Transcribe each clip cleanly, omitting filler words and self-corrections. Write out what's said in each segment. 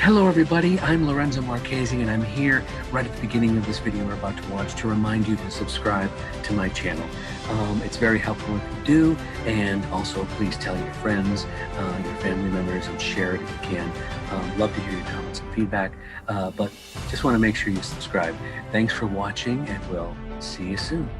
Hello everybody, I'm Lorenzo Marchessi and I'm here right at the beginning of this video we're about to watch to remind you to subscribe to my channel. It's very helpful if you do, and also please tell your friends, your family members, and share it if you can. Love to hear your comments and feedback, but just want to make sure you subscribe. Thanks for watching and we'll see you soon.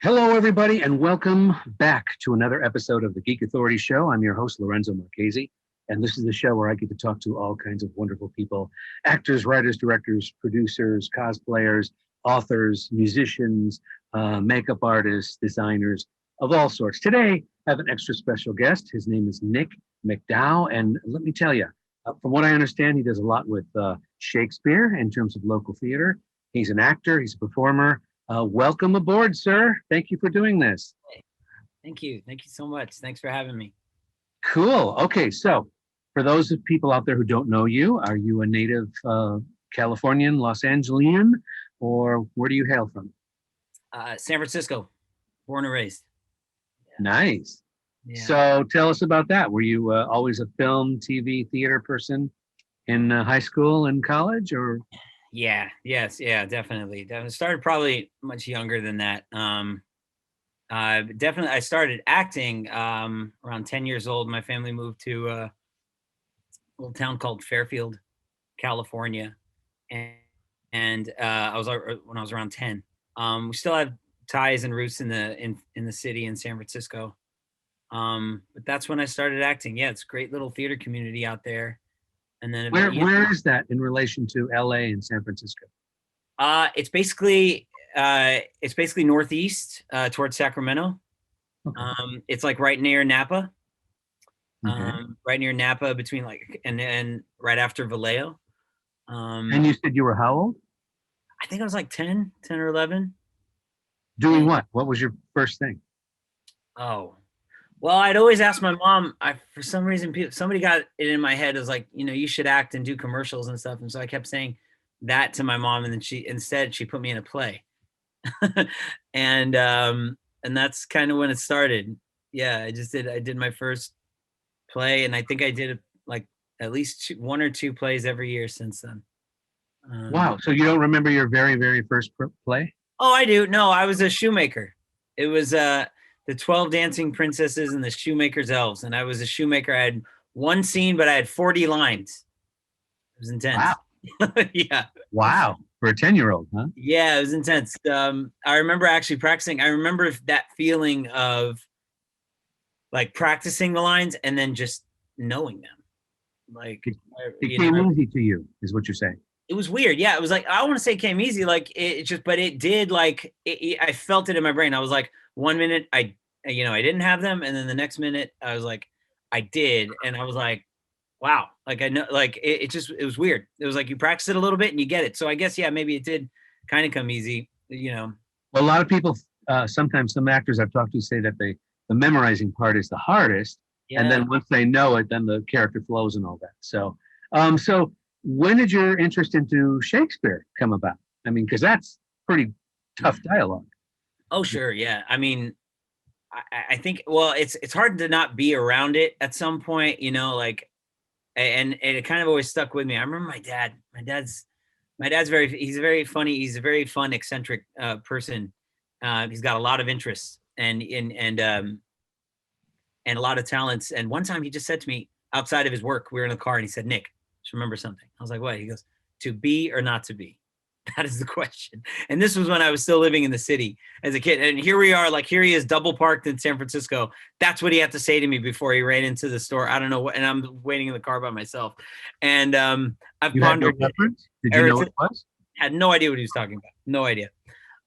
Hello, everybody, and welcome back to another episode of the Geek Authority Show. I'm your host, Lorenzo Marchessi, and this is the show where I get to talk to all kinds of wonderful people, actors, writers, directors, producers, cosplayers, authors, musicians, makeup artists, designers of all sorts. Today, I have an extra special guest. His name is Nick McDow, and let me tell you, from what I understand, he does a lot with Shakespeare in terms of local theater. He's an actor, he's a performer. Welcome aboard, sir. Thank you for doing this. Thank you. Thank you so much. Thanks for having me. Cool. Okay, so for those of people out there who don't know you, are you a native Californian, Los Angelian, or where do you hail from? San Francisco, born and raised. Yeah. Nice. Yeah. So tell us about that. Were you always a film, TV, theater person in high school and college, or? Yeah, definitely. Started probably much younger than that. Definitely, I started acting around 10 years old. My family moved to a little town called Fairfield, California, and I was when I was around 10. We still have ties and roots in the city in San Francisco, but that's when I started acting. Yeah, it's a great little theater community out there. And then where is that in relation to LA and San Francisco? It's basically northeast towards Sacramento. Okay. It's like right near Napa. Okay. Right near Napa, between and right after Vallejo. And you said you were how old? I think I was like 10 or 11. Doing what? What was your first thing? Oh. Well, I'd always ask my mom. For some reason, somebody got it in my head as like, you should act and do commercials and stuff. And so I kept saying that to my mom, and then she put me in a play, and that's kind of when it started. Yeah, I did my first play, and I think I did like at least one or two plays every year since then. Wow! So you don't remember your very, very first play? Oh, I do. No, I was a shoemaker. It was the 12 Dancing Princesses and the Shoemaker's Elves. And I was a shoemaker. I had one scene, but I had 40 lines. It was intense. Wow. Yeah. Wow. For a 10-year-old, huh? Yeah, it was intense. I remember actually practicing. I remember that feeling of like practicing the lines and then just knowing them. Like it came easy to you, is what you're saying. It was weird. Yeah, it was like, I don't want to say it came easy. Like it just, but it did. Like I felt it in my brain. I was like, 1 minute I didn't have them, and then the next minute I was like, I did, and I was like, wow. Like I know, like it was weird. It was like you practice it a little bit and you get it. So I guess maybe it did kind of come easy. Well, a lot of people, sometimes some actors I've talked to say that the memorizing part is the hardest, and then once they know it, then the character flows and all that. So, so when did your interest into Shakespeare come about? I mean, because that's pretty tough dialogue. Oh, sure. Yeah. I mean, I think, well, it's hard to not be around it at some point, like, and it kind of always stuck with me. I remember my dad's he's very funny. He's a very fun, eccentric person. He's got a lot of interests and a lot of talents. And one time he just said to me outside of his work, we were in the car, and he said, "Nick, just remember something." I was like, "What?" He goes, "To be or not to be? That is the question." And this was when I was still living in the city as a kid. And here we are, like, here he is double parked in San Francisco. That's what he had to say to me before he ran into the store. I don't know what, and I'm waiting in the car by myself. And I've pondered. Did you know what it was? Had no idea what he was talking about. No idea.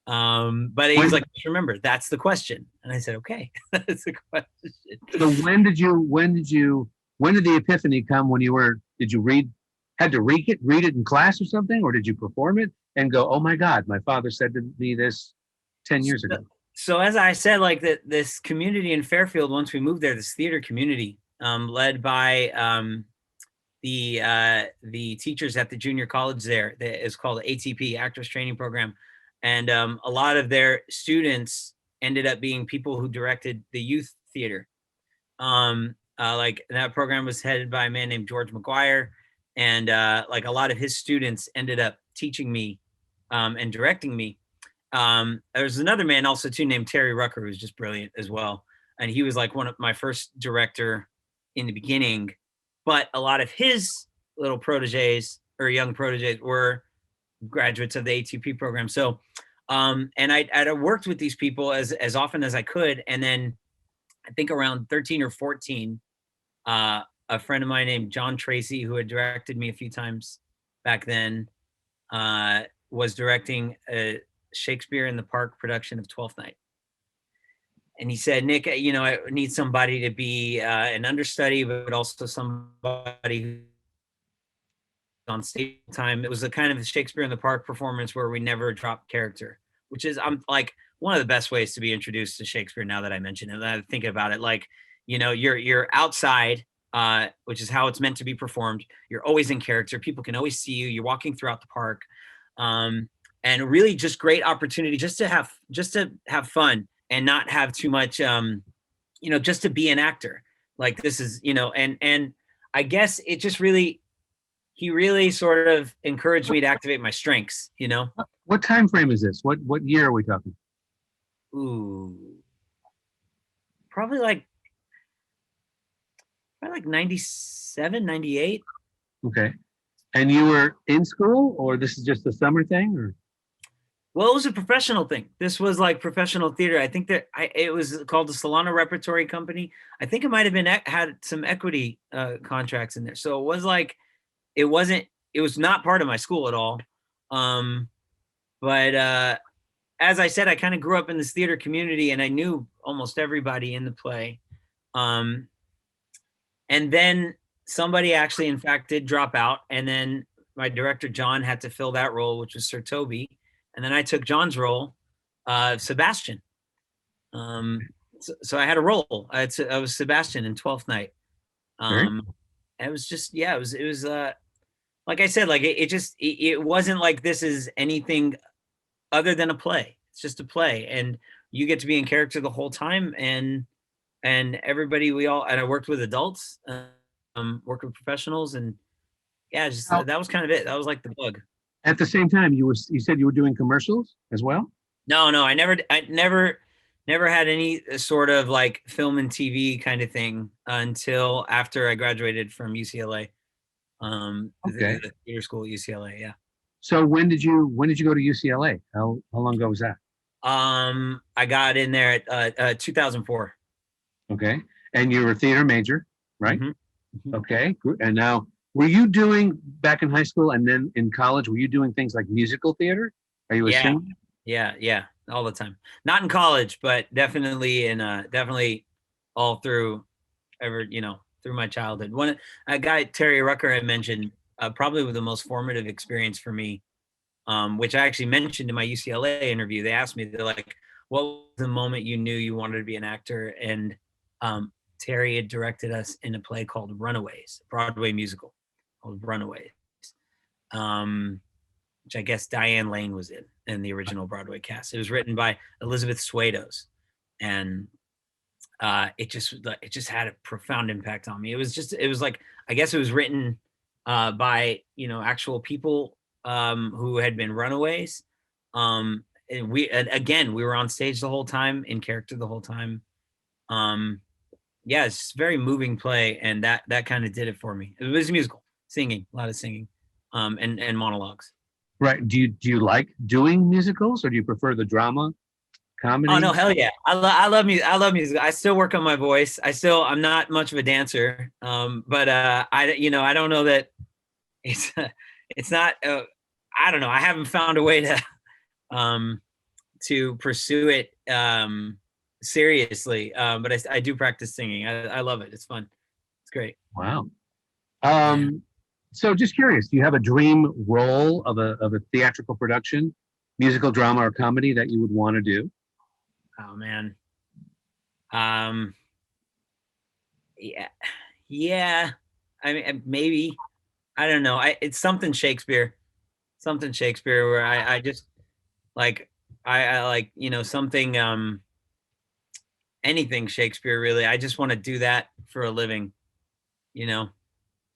But he was like, just remember, that's the question. And I said, okay, that's the question. So when did the epiphany come when did you had to read it in class or something? Or did you perform it and go, oh my God, my father said to me this 10 years ago? So as I said, like this community in Fairfield, once we moved there, this theater community, led by the teachers at the junior college there, that is called ATP, Actors Training Program. And a lot of their students ended up being people who directed the youth theater. Like that program was headed by a man named George McGuire. And like a lot of his students ended up teaching me and directing me. There's another man also too named Terry Rucker, who's just brilliant as well. And he was like one of my first director in the beginning, but a lot of his little proteges or young proteges were graduates of the ATP program. So, and I'd worked with these people as often as I could. And then I think around 13 or 14, a friend of mine named John Tracy, who had directed me a few times back then, was directing a Shakespeare in the Park production of Twelfth Night. And he said, Nick, you know, I need somebody to be an understudy, but also somebody who's on stage time. It was a kind of Shakespeare in the Park performance where we never dropped character, which is I'm like one of the best ways to be introduced to Shakespeare now that I mention it. And I think about it, like, you know, you're outside, which is how it's meant to be performed. You're always in character. People can always see you. You're walking throughout the park. And really just great opportunity just to have fun and not have too much, you know, just to be an actor. Like this is, you know, and I guess it just really, he really sort of encouraged me to activate my strengths, you know? What time frame is this? What year are we talking? Ooh, probably like 97, 98. Okay. And you were in school, or this is just a summer thing, or? Well, it was a professional thing. This was like professional theater. I think that it was called the Solano Repertory Company. I think it might have been had some equity contracts in there. So it was like, it was not part of my school at all. But as I said, I kind of grew up in this theater community and I knew almost everybody in the play. And then somebody actually, in fact, did drop out. And then my director, John, had to fill that role, which was Sir Toby. And then I took John's role, Sebastian. So I had a role. I was Sebastian in Twelfth Night. It was just, yeah, it was like I said, like it wasn't like this is anything other than a play. It's just a play, and you get to be in character the whole time. And everybody, and I worked with adults, worked with professionals, and yeah, just that was kind of it. That was like the bug. At the same time, you said you were doing commercials as well? No, I never had any sort of like film and TV kind of thing until after I graduated from UCLA. Okay. The theater school at UCLA, yeah. So when did you go to UCLA? How long ago was that? I got in there at 2004. Okay. And you were a theater major, right? Mm-hmm. Okay. And now, were you doing back in high school and then in college, were you doing things like musical theater? Are you a singer? Yeah, all the time. Not in college, but definitely definitely all through through my childhood. A guy, Terry Rucker, I mentioned, probably the most formative experience for me, which I actually mentioned in my UCLA interview. They asked me, they're like, what was the moment you knew you wanted to be an actor? And Terry had directed us in a play called Runaways, a Broadway musical called Runaways, which I guess Diane Lane was in the original Broadway cast. It was written by Elizabeth Swados, and it just had a profound impact on me. It was like, I guess it was written by actual people who had been runaways. And we were on stage the whole time, in character the whole time. Yeah, it's a very moving play, and that kind of did it for me. It was a musical, singing, a lot of singing, and monologues. Right. Do you like doing musicals, or do you prefer the drama, comedy? Oh no, hell yeah! I love music. I love music. I still work on my voice. I'm not much of a dancer, but I don't know that it's not. I don't know. I haven't found a way to pursue it seriously. But I do practice singing. I love it. It's fun. It's great. Wow. Yeah. So just curious, do you have a dream role of a theatrical production, musical, drama, or comedy that you would want to do? Oh man. Um. Yeah. Yeah. I mean, maybe. I don't know. It's something Shakespeare. Something Shakespeare where I just like I like something anything Shakespeare really. I just want to do that for a living. You know.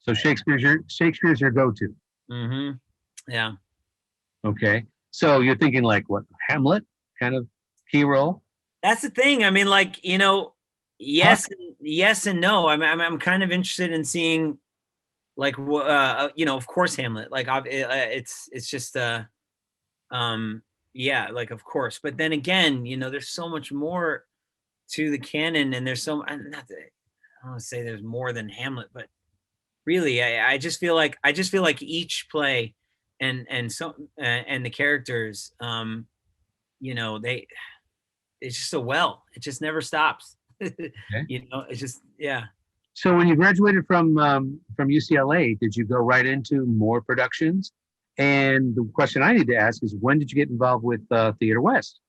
So Shakespeare's your go-to. Mm-hmm. Yeah. Okay. So you're thinking like what, Hamlet kind of key role? That's the thing. I mean, like, Puck? yes and no. I'm kind of interested in seeing, like, of course, Hamlet. Like, it's just, yeah, like, of course. But then again, there's so much more to the canon, and there's so not that I don't want to say there's more than Hamlet, but really, I just feel like each play and the characters, they it's just so well. It just never stops. Okay. It's just yeah. So when you graduated from UCLA, did you go right into more productions? And the question I need to ask is, when did you get involved with Theater West?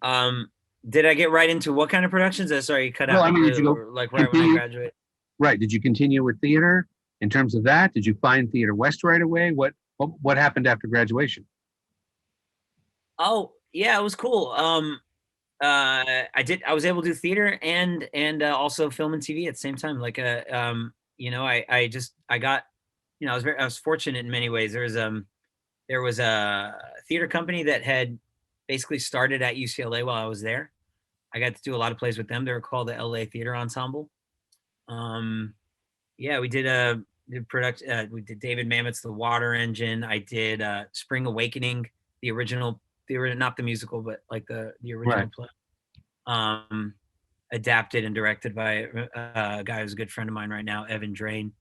Um, did I get right into what kind of productions? Sorry, you cut Well, I out mean, did you go like right when I continue? graduated. Right. Did you continue with theater in terms of that? Did you find Theater West right away? What happened after graduation? Oh yeah, it was cool. I was able to do theater and also film and TV at the same time. Like I got I was fortunate in many ways. There was a theater company that had basically started at UCLA while I was there. I got to do a lot of plays with them. They were called the LA Theater Ensemble. Um, yeah, we did David Mamet's The Water Engine. I did Spring Awakening, the original, not the musical, but like the Right. original play. Um, Adapted and directed by a guy who's a good friend of mine right now, Evan Drain.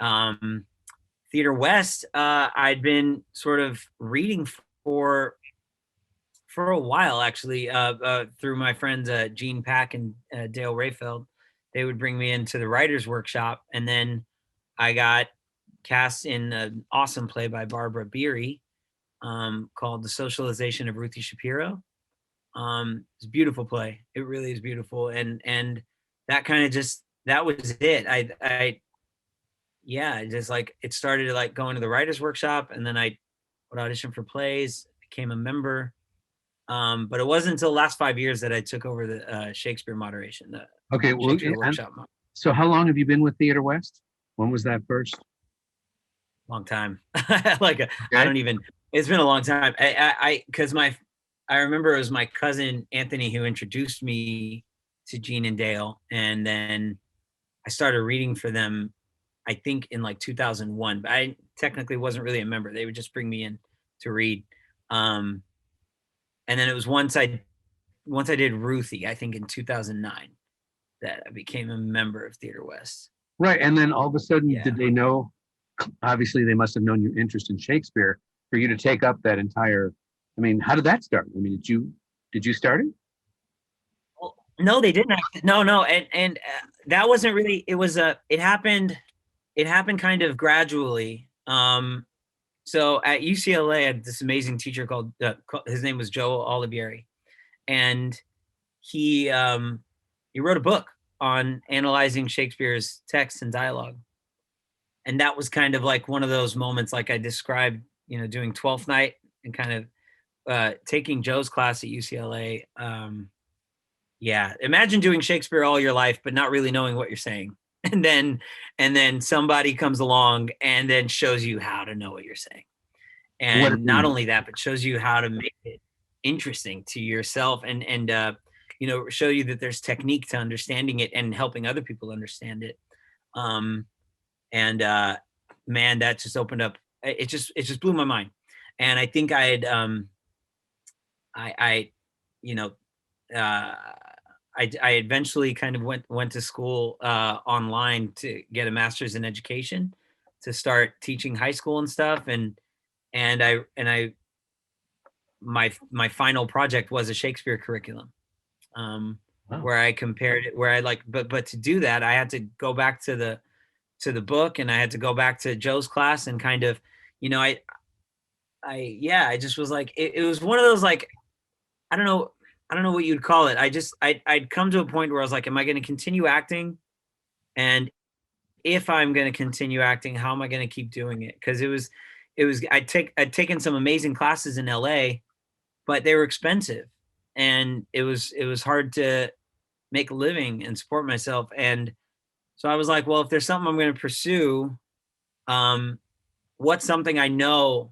Um, Theater West, I'd been sort of reading for for a while actually, through my friends Gene Pack and Dale Rayfeld. They would bring me into the writers workshop, and then I got cast in an awesome play by Barbara Beery, called The Socialization of Ruthie Shapiro. It's a beautiful play. It really is beautiful. And that kind of just, that was it. Yeah, just like it started like going to the writers workshop, and then I would audition for plays, became a member. But it wasn't until the last 5 years that I took over the Shakespeare moderation, the Okay. Well, Shakespeare workshop. so how long have you been with Theater West? When was that first? Long time. Like I Okay. don't even. It's been a long time. Because I remember it was my cousin Anthony who introduced me to Gene and Dale, and then I started reading for them. I think in like 2001, but I technically wasn't really a member. They would just bring me in to read. Um, and then it was once I did Ruthie, I think in 2009, that I became a member of Theater West. Right. And then all of a sudden, Yeah. did they know? Obviously, they must have known your interest in Shakespeare for you to take up that entire. I mean, how did that start? I mean, did you start it? Well, no, they didn't. No, and that wasn't really. It was It happened. It happened kind of gradually. So at UCLA, I had this amazing teacher his name was Joe Olivieri, and he wrote a book on analyzing Shakespeare's text and dialogue, and that was kind of like one of those moments, like I described, doing 12th night and kind of taking Joe's class at UCLA. Yeah, imagine doing Shakespeare all your life, but not really knowing what you're saying, and then somebody comes along and then shows you how to know what you're saying, What did and you not know? only that, but shows you how to make it interesting to yourself, and show you that there's technique to understanding it and helping other people understand it. Um, and Man, that just opened up. It just blew my mind, and I think I had I you know uh, I eventually kind of went to school online to get a master's in education. to start teaching high school and stuff. And I my final project was a Shakespeare curriculum, Wow. where I compared it, where I like, but to do that, I had to go back to the book, and I had to go back to Joe's class and kind of, you know, I just was like, it was one of those, like, I don't know what you'd call it. I'd come to a point where I was like, am I going to continue acting? And if I'm going to continue acting, how am I going to keep doing it? Because I'd taken some amazing classes in LA, but they were expensive, and it was hard to make a living and support myself. And so I was like, well, if there's something I'm going to pursue, what's something I know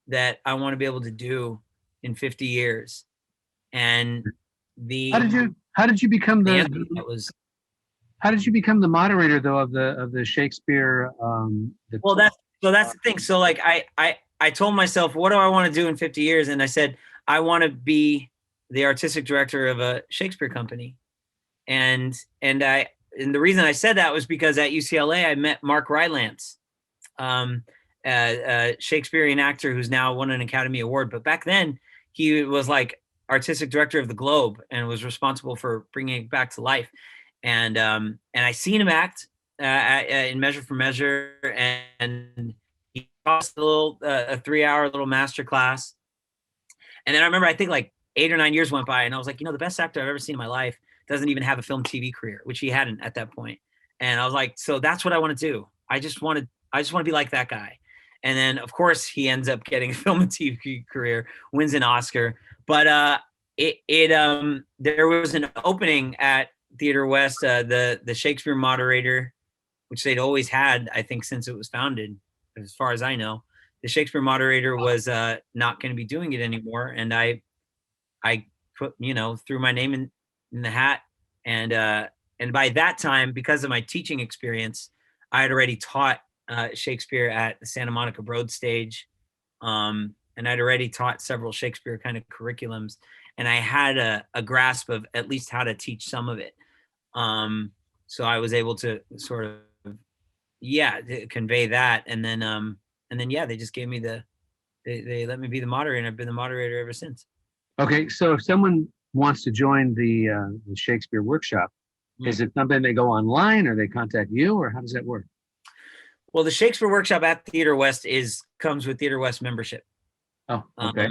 that I want to be able to do in 50 years? And How did you become how did you become the moderator though of the Shakespeare well, that's the thing. So like I told myself, what do I want to do in 50 years? And I said, I want to be the artistic director of a Shakespeare company. And the reason I said that was because at UCLA I met Mark Rylance, a Shakespearean actor who's now won an Academy Award. But back then he was like artistic director of the Globe and was responsible for bringing it back to life. And I seen him act in Measure for Measure, and he taught a 3-hour little master class. And then I remember, I think like 8 or 9 years went by, and I was like, the best actor I've ever seen in my life doesn't even have a film TV career, which he hadn't at that point. And I was like, so that's what I want to do. I just want to be like that guy. And then of course he ends up getting a film and TV career, wins an Oscar. But there was an opening at Theater West, the Shakespeare moderator, which they'd always had, I think, since it was founded, as far as I know. The Shakespeare moderator was not going to be doing it anymore, and I put, threw my name in the hat, and by that time, because of my teaching experience, I had already taught Shakespeare at the Santa Monica Broad Stage, and I'd already taught several Shakespeare kind of curriculums, and I had a grasp of at least how to teach some of it. So I was able to sort of, convey that. And then, they just gave me they let me be the moderator, and I've been the moderator ever since. Okay. So if someone wants to join the Shakespeare workshop, is it something they go online, or they contact you, or how does that work? Well, the Shakespeare workshop at Theater West comes with Theater West membership. Oh, okay.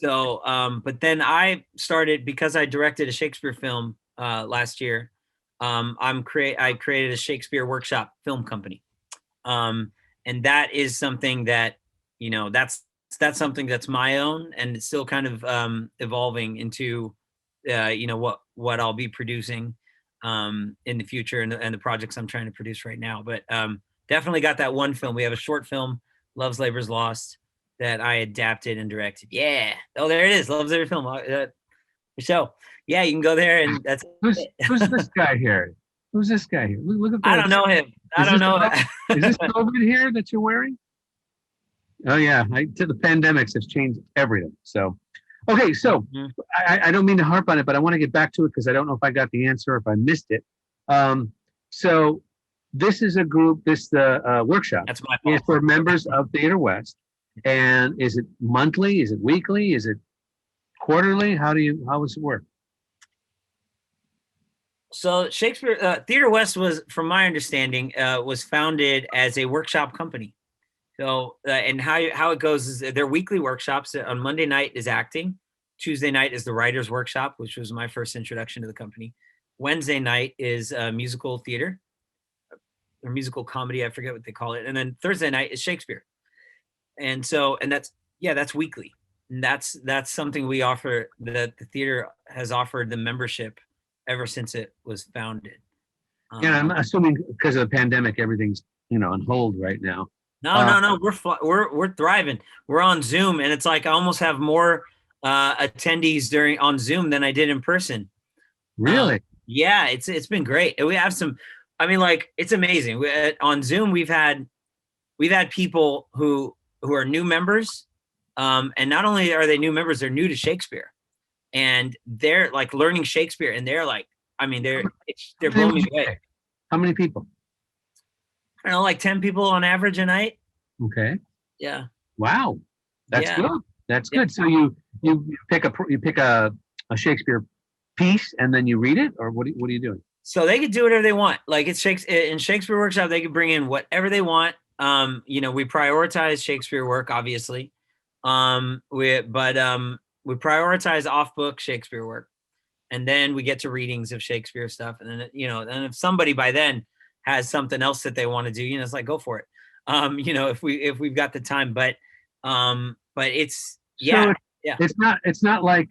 But then I started, because I directed a Shakespeare film last year. I created a Shakespeare workshop film company, and that is something that that's something that's my own, and it's still kind of evolving into what I'll be producing in the future, and the projects I'm trying to produce right now. But definitely got that one film. We have a short film, Love's Labor's Lost, that I adapted and directed. Yeah. Oh, there it is. Love's Labor film. So yeah, you can go there, and that's who's this guy here? Who's this guy here? Look at that. I don't know him. I don't know. Is this COVID here that you're wearing? Oh yeah, the pandemics have changed everything. So, okay, so I don't mean to harp on it, but I want to get back to it because I don't know if I got the answer, or if I missed it. So this is a group. The workshop. That's my fault. Is for members of Theater West. And is it monthly? Is it weekly? Is it quarterly? How does it work? So Shakespeare Theater West was, from my understanding, was founded as a workshop company. So and how it goes is they're weekly workshops. On Monday night is acting. Tuesday night is the writer's workshop, which was my first introduction to the company. Wednesday night is musical theater or musical comedy. I forget what they call it. And then Thursday night is Shakespeare. And that's weekly. And that's something we offer, that the theater has offered the membership ever since it was founded. I'm assuming because of the pandemic, everything's on hold right now. No, we're thriving. We're on Zoom, and it's like I almost have more attendees on Zoom than I did in person. Really? Yeah, it's been great. We have some. I mean, like, it's amazing. On Zoom, we've had people who are new members, and not only are they new members, they're new to Shakespeare, and they're like learning Shakespeare, and they're like, I mean, they're blowing me away. How many people? I don't know, like 10 people on average a night. Okay. Yeah. Wow. That's Yeah. good. That's Yeah. good. So you pick a Shakespeare piece and then you read it, or what are you doing? So they could do whatever they want. Like it's in Shakespeare Workshop, they could bring in whatever they want. We prioritize Shakespeare work, obviously. We prioritize off book Shakespeare work, and then we get to readings of Shakespeare stuff. And then then if somebody by then has something else that they want to do, it's like go for it. If we've got the time, but it's So yeah. it's not like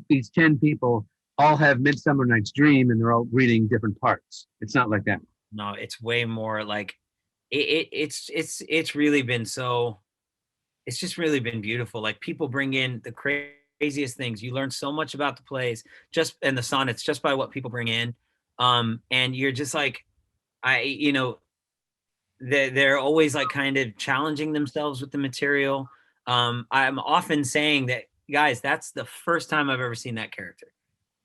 these 10 people all have Midsummer Night's Dream and they're all reading different parts. It's not like that. No, it's way more like it's really been it's just really been beautiful. Like people bring in the craziest things. You learn so much about the plays and the sonnets just by what people bring in. And you're just like, they're always like kind of challenging themselves with the material. I'm often saying that, guys, that's the first time I've ever seen that character.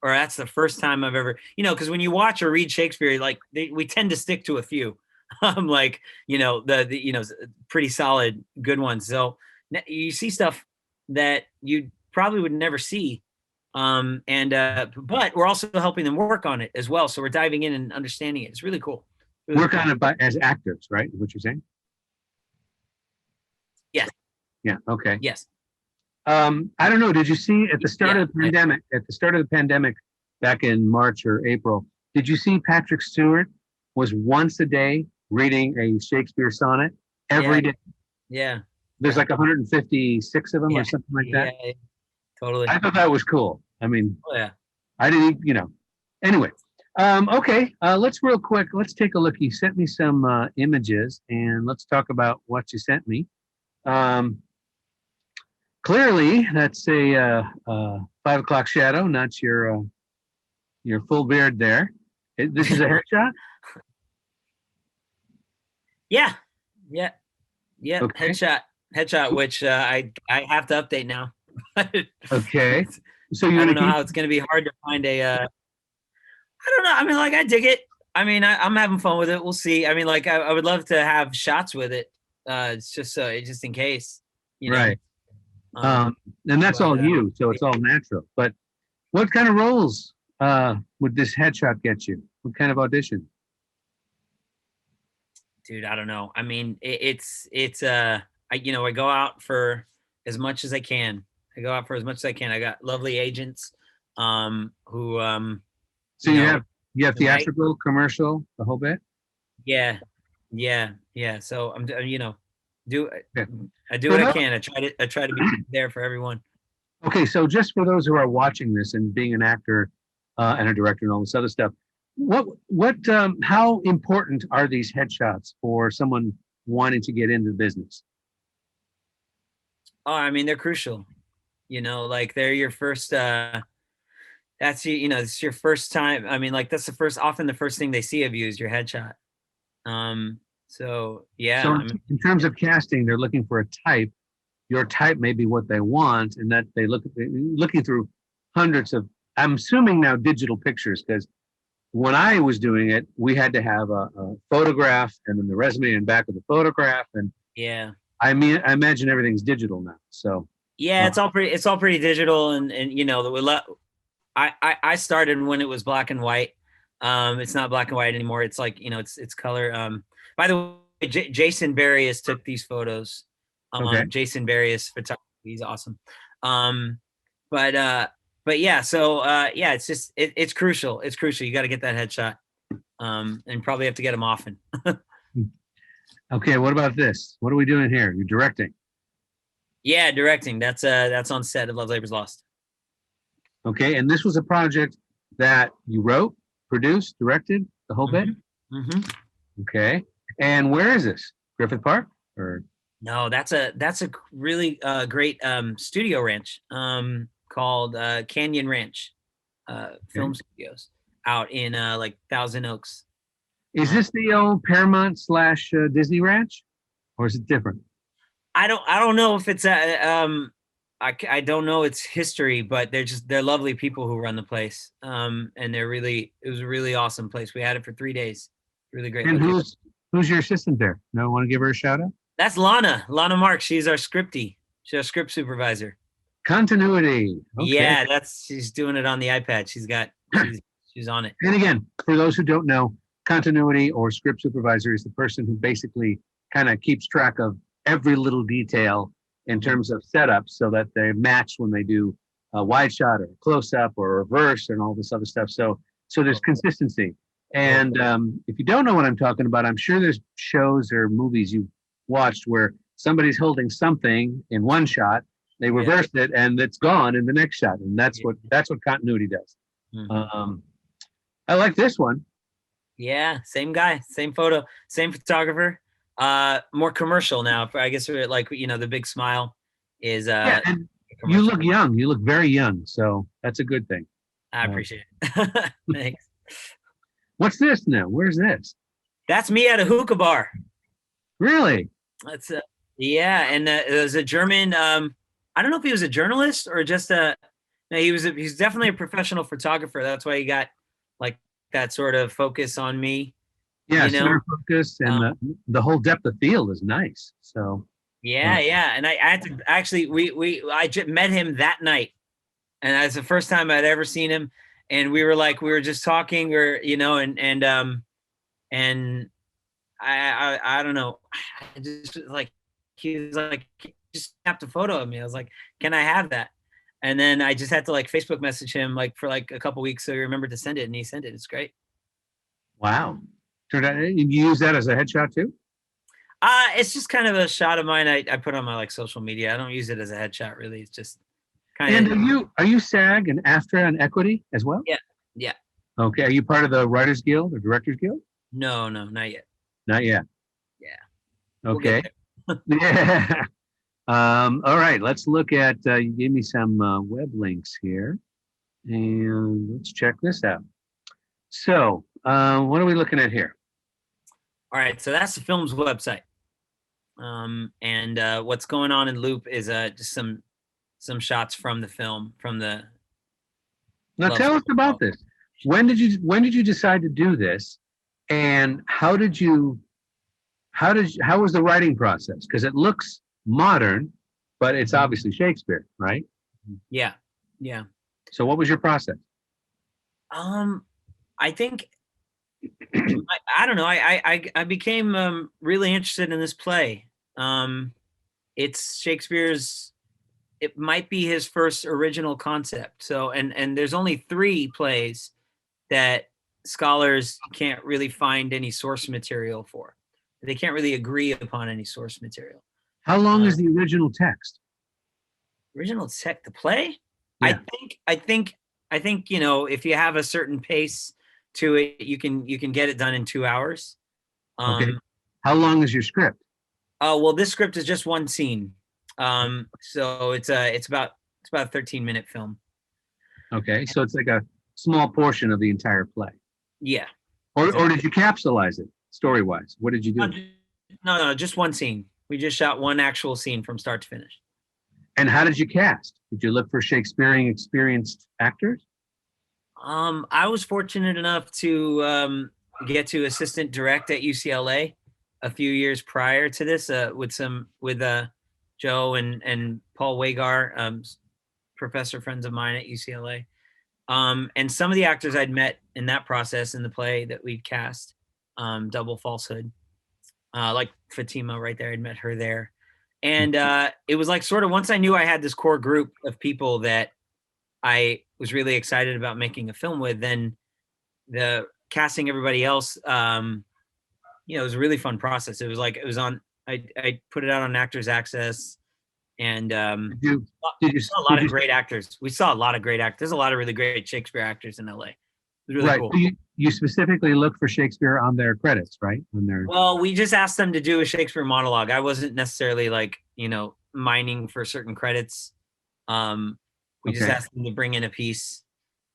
Or that's the first time I've ever, because when you watch or read Shakespeare, like we tend to stick to a few, like, the pretty solid good ones. So you see stuff that you probably would never see. But we're also helping them work on it as well. So we're diving in and understanding it. It's really cool. Really work cool. on it as actors, right? What you're saying? Yes. Yeah. Okay. Yes. I don't know. Did you see at the start of the pandemic? At the start of the pandemic, back in March or April, did you see Patrick Stewart was once a day reading a Shakespeare sonnet every day? Yeah. There's like 156 of them or something like that. Yeah, totally. I thought that was cool. I mean, yeah. I didn't, Anyway, okay. Let's take a look. You sent me some images, and let's talk about what you sent me. Clearly, that's a 5 o'clock shadow, not your full beard there. This is a headshot? Yeah. Okay. Headshot, which I have to update now. Okay. So I don't know how it's going to be hard to find a. I don't know. I mean, like I dig it. I mean, I'm having fun with it. We'll see. I mean, like I would love to have shots with it. It's just in case. Right. And that's all you, so it's all natural. But what kind of roles would this headshot get you? What kind of audition? Dude, I don't know. I mean, I go out for as much as I can. I got lovely agents who So you have theatrical, commercial, the whole bit? Yeah. So I'm I do what I can. I try to be there for everyone. Okay, so just for those who are watching this and being an actor and a director and all this other stuff, how important are these headshots for someone wanting to get into the business? Oh, I mean, they're crucial. Like they're your first. It's your first time. I mean, like that's often the first thing they see of you is your headshot. So yeah. So in terms of casting, they're looking for a type. Your type may be what they want, and that they looking through hundreds of. I'm assuming now digital pictures, because when I was doing it, we had to have a photograph and then the resume and back of the photograph, and yeah. I mean, I imagine everything's digital now. So yeah, it's all pretty digital, and I started when it was black and white. It's not black and white anymore. It's like it's color. By the way, Jason Barrios took these photos. Okay. Jason Barrios photography, he's awesome. But yeah, so yeah, it's just it's crucial. It's crucial. You got to get that headshot, and probably have to get them often. Okay, what about this? What are we doing here? You're directing. Yeah, directing. That's on set of Love Labor's Lost. Okay, and this was a project that you wrote, produced, directed, the whole bit? Mm-hmm. Okay, and where is this? Griffith Park? Or no, that's a really great studio ranch called Canyon Ranch Film Studios out in like Thousand Oaks. Is this the old Paramount / Disney Ranch, or is it different? I don't know if it's I don't know its history, but they're lovely people who run the place. And it was a really awesome place. We had it for 3 days. Really great. And Who's your assistant there? No, want to give her a shout out? That's Lana Marks. She's our scripty. She's our script supervisor. Continuity. Okay. Yeah, she's doing it on the iPad. She's on it. And again, for those who don't know, continuity or script supervisor is the person who basically kind of keeps track of every little detail in terms of setup so that they match when they do a wide shot or a close up or a reverse and all this other stuff. So there's consistency. And if you don't know what I'm talking about, I'm sure there's shows or movies you've watched where somebody's holding something in one shot, they reversed it, and it's gone in the next shot. And that's what continuity does. Mm-hmm. I like this one. Yeah, same guy, same photo, same photographer. More commercial now. I guess like the big smile is. And you look young. You look very young, so that's a good thing. I appreciate it. Thanks. What's this now? Where's this? That's me at a hookah bar. Really? That's and there's a German. I don't know if he was a journalist or just a. No, he's definitely a professional photographer. That's why he got like that sort of focus on me. Yeah, center focus and the whole depth of field is nice. So. Yeah, and I had to actually I just met him that night, and that's the first time I'd ever seen him. And we were just talking, or and I don't know, I just like he was like just snapped a photo of me. I was like, can I have that? And then I just had to like Facebook message him like for like a couple weeks, so he remembered to send it, and he sent it. It's great. Wow, turned out you use that as a headshot too? It's just kind of a shot of mine. I put on my like social media. I don't use it as a headshot really. It's just. And are you SAG and AFTRA and Equity as well? Yeah. Okay. Are you part of the Writers Guild or Directors Guild? No, not yet. Not yet. Yeah. Okay. Yeah. All right. Let's look at. You gave me some web links here, and let's check this out. So, what are we looking at here? All right. So that's the film's website. And what's going on in Loop is just some shots from the film Now tell us about this. When did you decide to do this, and how was the writing process? Because it looks modern, but it's obviously Shakespeare, right? Yeah. So what was your process? I think I don't know. I became really interested in this play. It's Shakespeare's. It might be his first original concept. So, and there's only 3 plays that scholars can't really find any source material for. They can't really agree upon any source material. How long is the original text? Original text, the play? Yeah. I think if you have a certain pace to it, you can get it done in 2 hours. Okay. How long is your script? Oh, well, this script is just one scene. So it's about a 13-minute film. Okay, so it's like a small portion of the entire play. Yeah. Or did you capsulize it story-wise? What did you do? No, just one scene. We just shot one actual scene from start to finish. And how did you cast? Did you look for Shakespearean experienced actors? I was fortunate enough to get to assistant direct at UCLA a few years prior to this with Joe and Paul Wagar, professor friends of mine at UCLA. And some of the actors I'd met in that process in the play that we'd cast, Double Falsehood, like Fatima right there, I'd met her there. And it was like sort of once I knew I had this core group of people that I was really excited about making a film with, then the casting everybody else, it was a really fun process. It was like, I put it out on Actors Access, and we saw a lot of great actors. We saw a lot of great actors. There's a lot of really great Shakespeare actors in LA. It was really cool. You specifically look for Shakespeare on their credits, right? Well, we just asked them to do a Shakespeare monologue. I wasn't necessarily like, mining for certain credits. We just asked them to bring in a piece,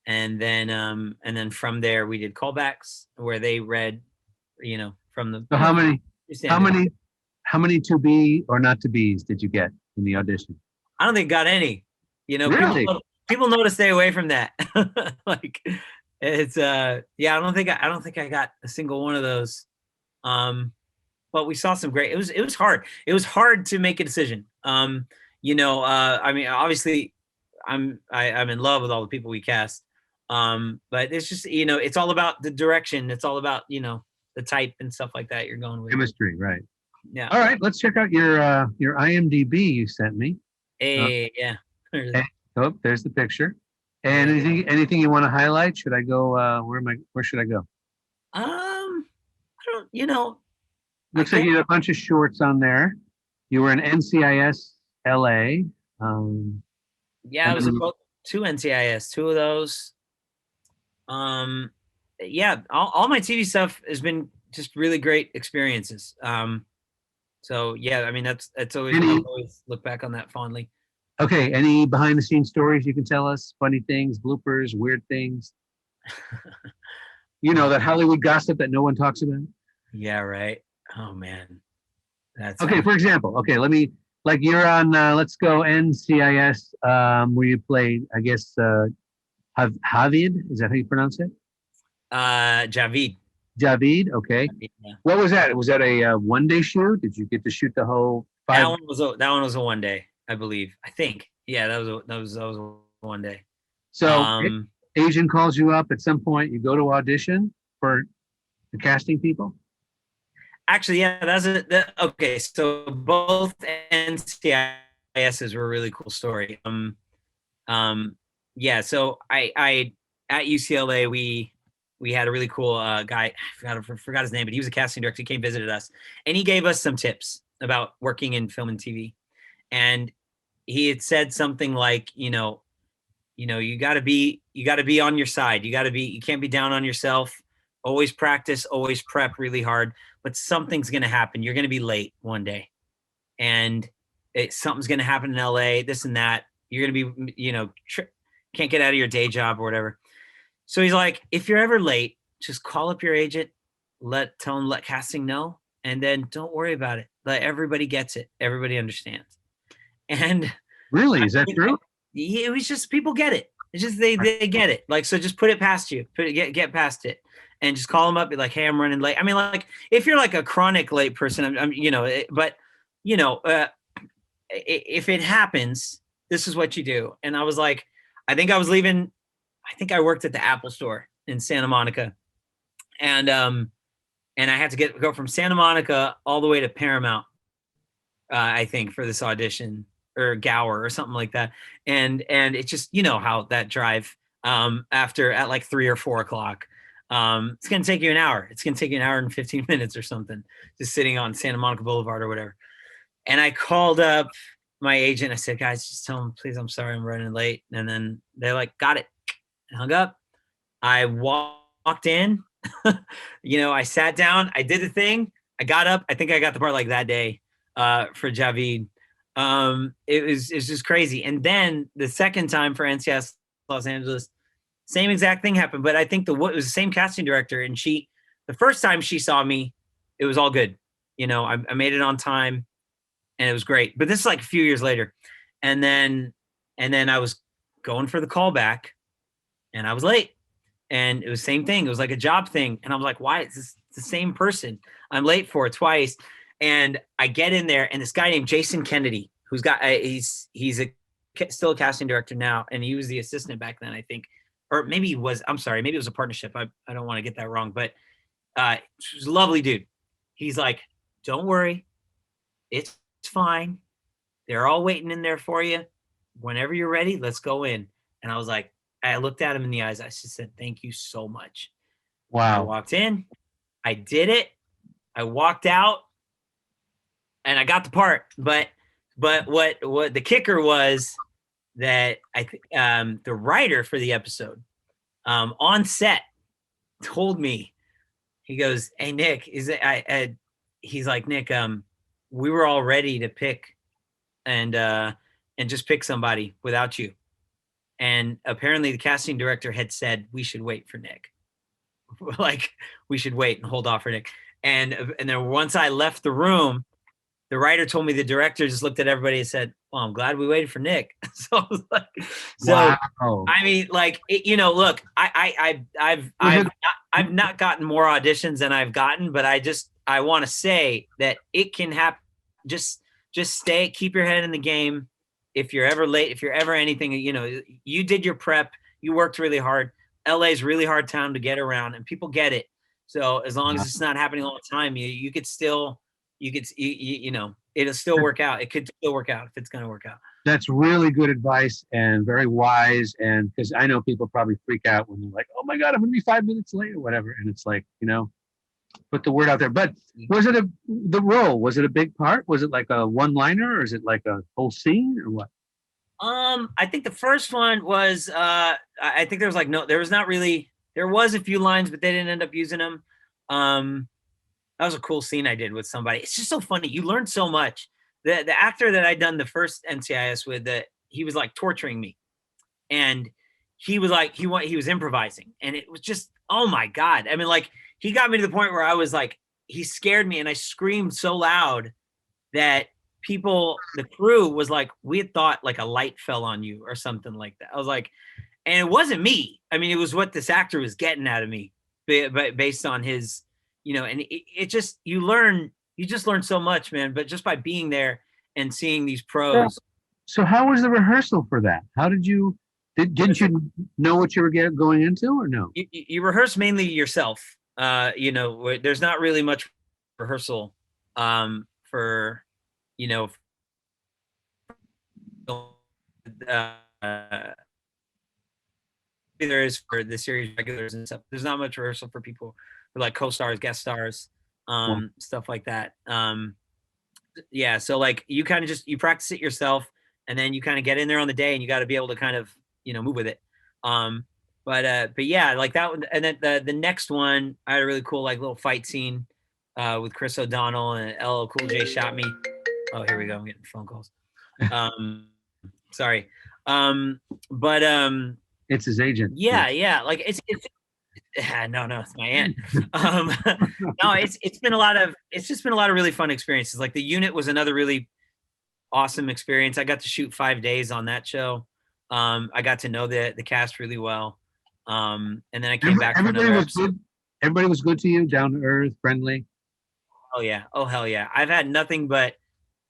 and then from there we did callbacks where they read, from the. So how many to be or not to be's did you get in the audition? I don't think got any. Really? People know to stay away from that. Like it's I don't think I got a single one of those. but we saw some great. It was hard. It was hard to make a decision. I mean, obviously, I'm in love with all the people we cast. But it's just, it's all about the direction. It's all about, the type and stuff like that you're going with. Chemistry, right? Yeah. All right, let's check out your IMDb you sent me. Yeah. Oh, there's the picture. And anything you want to highlight? Should I go? Where should I go? I don't. Looks like you had a bunch of shorts on there. You were in NCIS LA. Yeah, I was about 2 NCIS, 2 of those. Yeah, all my TV stuff has been just really great experiences. So yeah, I mean that's always, I always look back on that fondly. Okay, any behind the scenes stories you can tell us? Funny things, bloopers, weird things. That Hollywood gossip that no one talks about. Yeah, right. Oh man, that's okay. For example, let me you're on. Let's go NCIS. Where you played, I guess, Javid. Is that how you pronounce it? Javid. Javid. Okay. Javid, yeah. What was that? Was that a one-day shoot? Did you get to shoot the whole 5? That one was a one day, I believe. I think. Yeah, that was a one day. So Asian calls you up at some point. You go to audition for the casting people. Actually, yeah, that's it. Okay, so both NCISs were a really cool story. Yeah, so I at UCLA we had a really cool guy. I forgot his name, but he was a casting director. He came visited us, and he gave us some tips about working in film and TV. And he had said something like, you got to be on your side. You can't be down on yourself. Always practice, always prep really hard. But something's going to happen. You're going to be late one day, and something's going to happen in LA. This and that. You're going to be, can't get out of your day job or whatever. So he's like, if you're ever late, just call up your agent, let casting know, and then don't worry about it. Let everybody gets it. Everybody understands. And really, is that true? It was just people get it. It's just they get it. Like, so just put it past you. Get past it. And just call them up, be like, hey, I'm running late. I mean, like, if you're like a chronic late person, if it happens, this is what you do. And I was like, I think I worked at the Apple store in Santa Monica. And I had to go from Santa Monica all the way to Paramount, I think, for this audition, or Gower or something like that. And it's just, how that drive at like 3 or 4 o'clock. It's going to take you an hour. It's going to take you an hour and 15 minutes or something, just sitting on Santa Monica Boulevard or whatever. And I called up my agent. I said, guys, just tell them, please, I'm sorry, I'm running late. And then they're like, got it. I hung up. I walked in, I sat down, I did the thing. I got up. I think I got the part like that day for Javid. It's just crazy. And then the second time for NCIS Los Angeles, same exact thing happened, but I think it was the same casting director, and the first time she saw me, it was all good. I made it on time, and it was great. But this is like a few years later, and then I was going for the callback, and I was late, and it was the same thing. It was like a job thing, and I was like, why is this the same person? I'm late for it twice, and I get in there, and this guy named Jason Kennedy, he's still a casting director now, and he was the assistant back then, I think. Or maybe he was, I'm sorry, maybe it was a partnership. I don't want to get that wrong, but he was a lovely dude. He's like, don't worry. It's fine. They're all waiting in there for you. Whenever you're ready, let's go in. And I was like, I looked at him in the eyes. I just said, thank you so much. Wow. I walked in. I did it. I walked out. And I got the part. But what the kicker was, that the writer for the episode on set told me, he goes, hey, Nick, he's like, Nick, we were all ready to pick and just pick somebody without you. And apparently the casting director had said we should wait for Nick. Like, we should wait and hold off for Nick. And then once I left the room, the writer told me the director just looked at everybody and said, well, I'm glad we waited for Nick. So I was like, wow. I mean, like, look, I've not gotten more auditions than I've gotten, but I I want to say that it can happen. Just keep your head in the game. If you're ever late, if you're ever anything, you did your prep, you worked really hard. LA's really hard town to get around, and people get it. So as long as it's not happening all the time, you could still, it'll still work out. It could still work out if it's going to work out. That's really good advice and very wise. And because I know people probably freak out when they're like, oh my God, I'm going to be 5 minutes late or whatever. And it's like, put the word out there. But was it the role? Was it a big part? Was it like a one-liner, or is it like a whole scene, or what? I think the first one was, I think there was a few lines, but they didn't end up using them. That was a cool scene I did with somebody. It's just so funny. You learn so much. The actor that I'd done the first NCIS with, he was like torturing me, and he was like, he was improvising, and it was just, oh my God. I mean, like, he got me to the point where I was like, he scared me, and I screamed so loud that the crew was like, we had thought like a light fell on you or something like that. I was like, and it wasn't me. I mean, it was what this actor was getting out of me, but based on his, and it just, you just learn so much, man. But just by being there and seeing these pros. So how was the rehearsal for that? How didn't you know what you were going into, or no? You rehearse mainly yourself. There's not really much rehearsal for, there is for the series regulars and stuff. There's not much rehearsal for people for like co-stars, guest stars, stuff like that. So like you kind of you practice it yourself, and then you kind of get in there on the day, and you got to be able to kind of move with it. But yeah, like that one. And then the next one, I had a really cool like little fight scene with Chris O'Donnell, and LL Cool J shot me. Oh, here we go. I'm getting phone calls. Sorry. But it's his agent. Yeah. Like it's no, it's my aunt. No, it's been a lot of really fun experiences. Like the unit was another really awesome experience. I got to shoot 5 days on that show. I got to know the cast really well. And then I came back. Everybody was good. Everybody was good to you, down to earth, friendly. Oh yeah. Oh hell yeah. I've had nothing but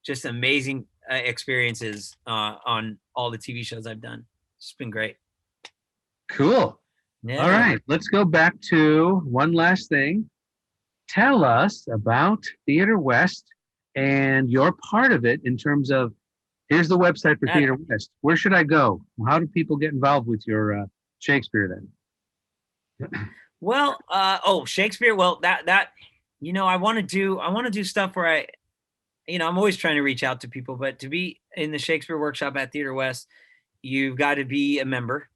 just amazing experiences on all the TV shows I've done. It's been great. Cool. Yeah. All right. Let's go back to one last thing. Tell us about Theater West and your part of it in terms of, here's the website for Theater West. Where should I go? How do people get involved with your Shakespeare then? Well, Shakespeare. Well, that I want to do stuff where I'm always trying to reach out to people, but to be in the Shakespeare workshop at Theater West, you've got to be a member.